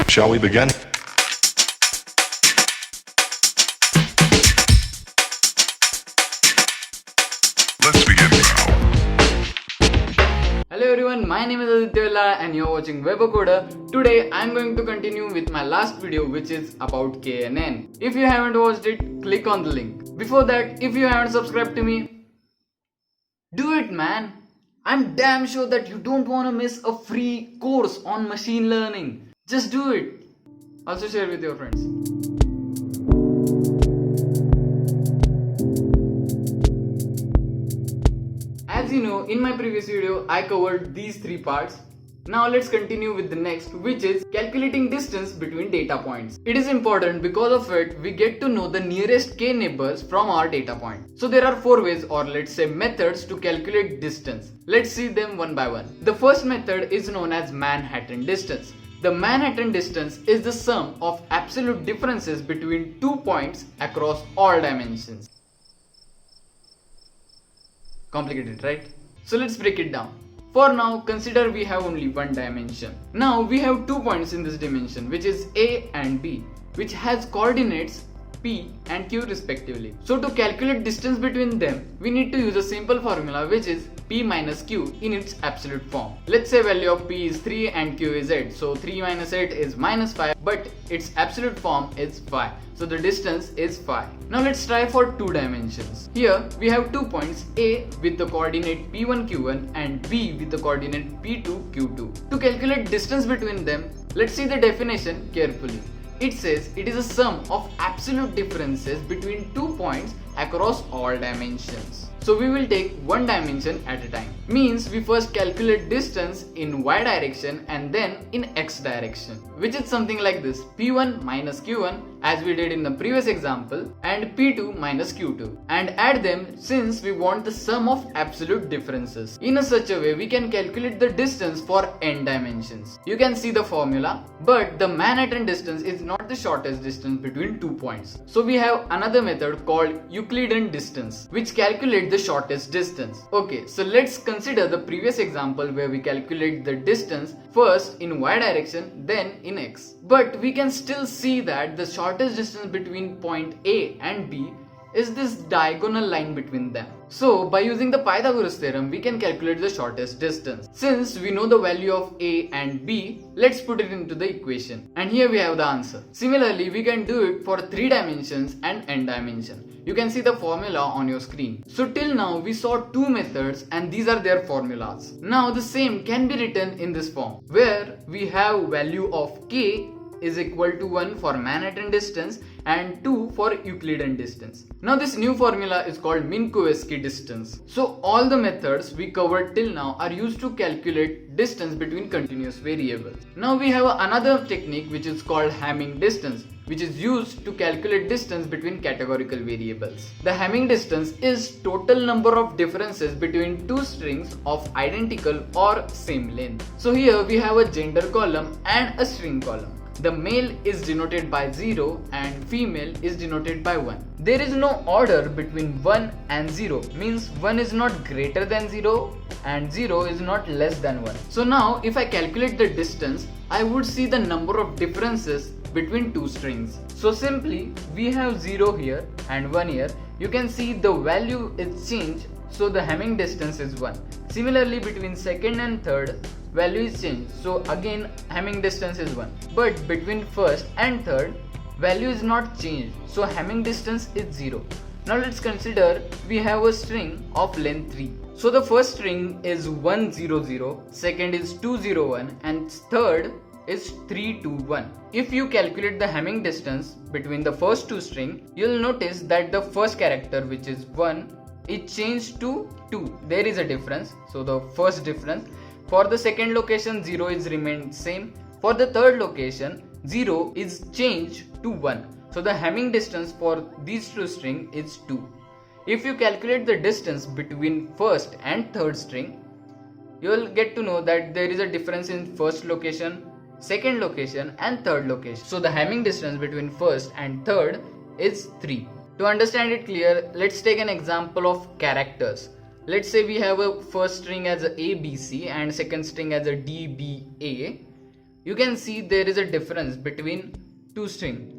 Shall we begin? Let's begin now. Hello everyone, my name is Aditya and you're watching Webcoder. Today I'm going to continue with my last video, which is about KNN. If you haven't watched it, click on the link. Before that, if you haven't subscribed to me, do it, man. I'm damn sure that you don't want to miss a free course on machine learning. Just do it. Also share with your friends. As you know, in my previous video, I covered these three parts. Now let's continue with the next, which is calculating distance between data points. It is important because of it, we get to know the nearest k neighbors from our data point. So there are four ways, or let's say methods, to calculate distance. Let's see them one by one. The first method is known as Manhattan distance. The Manhattan distance is the sum of absolute differences between 2 points across all dimensions. Complicated, right? So let's break it down. For now, consider we have only one dimension. Now we have 2 points in this dimension, which is A and B, which has coordinates P and Q respectively. So to calculate distance between them, we need to use a simple formula, which is P minus Q in its absolute form. Let's say value of P is 3 and Q is 8. So 3 minus 8 is minus 5, but its absolute form is 5. So the distance is 5. Now let's try for 2 dimensions. Here we have 2 points, A with the coordinate P1 Q1 and B with the coordinate P2 Q2. To calculate distance between them, let's see the definition carefully. It says it is a sum of absolute differences between 2 points across all dimensions. So we will take one dimension at a time. Means we first calculate distance in y direction and then in x direction, which is something like this: P1 minus Q1 as we did in the previous example, and P2 minus Q2, and add them since we want the sum of absolute differences. In such a way we can calculate the distance for n dimensions. You can see the formula, but the Manhattan distance is not the shortest distance between 2 points. So we have another method called Euclidean distance, which calculates the shortest distance. Okay, so let's consider the previous example where we calculate the distance first in y direction, then in x. But we can still see that the shortest distance between point A and B is this diagonal line between them. So by using the Pythagoras theorem, we can calculate the shortest distance. Since we know the value of A and B, let's put it into the equation. And here we have the answer. Similarly, we can do it for 3 dimensions and n dimension. You can see the formula on your screen. So till now we saw 2 methods and these are their formulas. Now the same can be written in this form, where we have value of k is equal to 1 for Manhattan distance and 2 for Euclidean distance. Now this new formula is called Minkowski distance. So all the methods we covered till now are used to calculate distance between continuous variables. Now we have another technique which is called Hamming distance, which is used to calculate distance between categorical variables. The Hamming distance is total number of differences between 2 strings of identical or same length. So here we have a gender column and a string column. The male is denoted by 0 and female is denoted by 1. There is no order between 1 and 0, means 1 is not greater than 0 and 0 is not less than 1. So now if I calculate the distance, I would see the number of differences between 2 strings. So simply we have 0 here and 1 here. You can see the value is changed, so the Hamming distance is 1. Similarly between second and third, value is changed, so again Hamming distance is 1. But between first and third, value is not changed, so Hamming distance is 0. Now let's consider we have a string of length 3. So the first string is 100, second is 201 and third is 321. If you calculate the Hamming distance between the first 2 strings, you'll notice that the first character, which is 1, is changed to 2. There is a difference, so the first difference. For the second location, 0 is remained same. For the third location, 0 is changed to 1. So the Hamming distance for these 2 strings is 2. If you calculate the distance between first and third string, you will get to know that there is a difference in first location, second location and third location. So the Hamming distance between first and third is 3. To understand it clear, let's take an example of characters. Let's say we have a first string as a ABC and second string as a DBA. you can see there is a difference between two strings.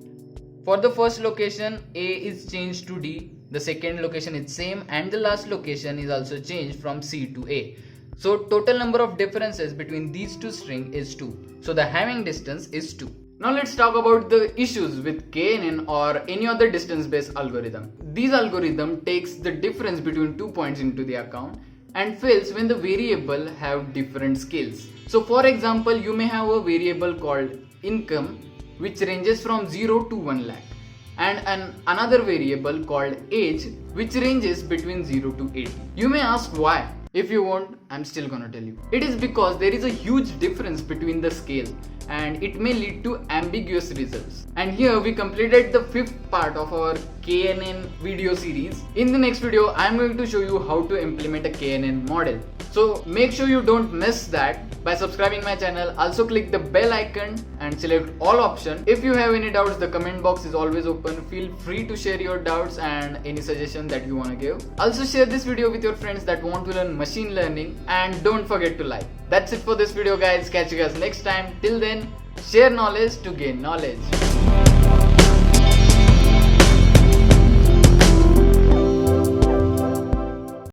For the first location, A is changed to D, the second location is same, and the last location is also changed from C to A. So total number of differences between these two strings is 2. So the Hamming distance is 2. Now let's talk about the issues with KNN or any other distance based algorithm. This algorithm takes the difference between 2 points into the account and fails when the variable have different scales. So for example, you may have a variable called income which ranges from 0 to 1 lakh, and another variable called age which ranges between 0 to 80. You may ask why. If you want, I'm still gonna tell you. It is because there is a huge difference between the scale and it may lead to ambiguous results. And here we completed the 5th part of our KNN video series. In the next video, I'm going to show you how to implement a KNN model. So make sure you don't miss that by subscribing my channel. Also click the bell icon and select all option. If you have any doubts, the comment box is always open. Feel free to share your doubts and any suggestion that you want to give. Also share this video with your friends that want to learn machine learning, and don't forget to like. That's it for this video guys. Catch you guys next time. Till then, share knowledge to gain knowledge.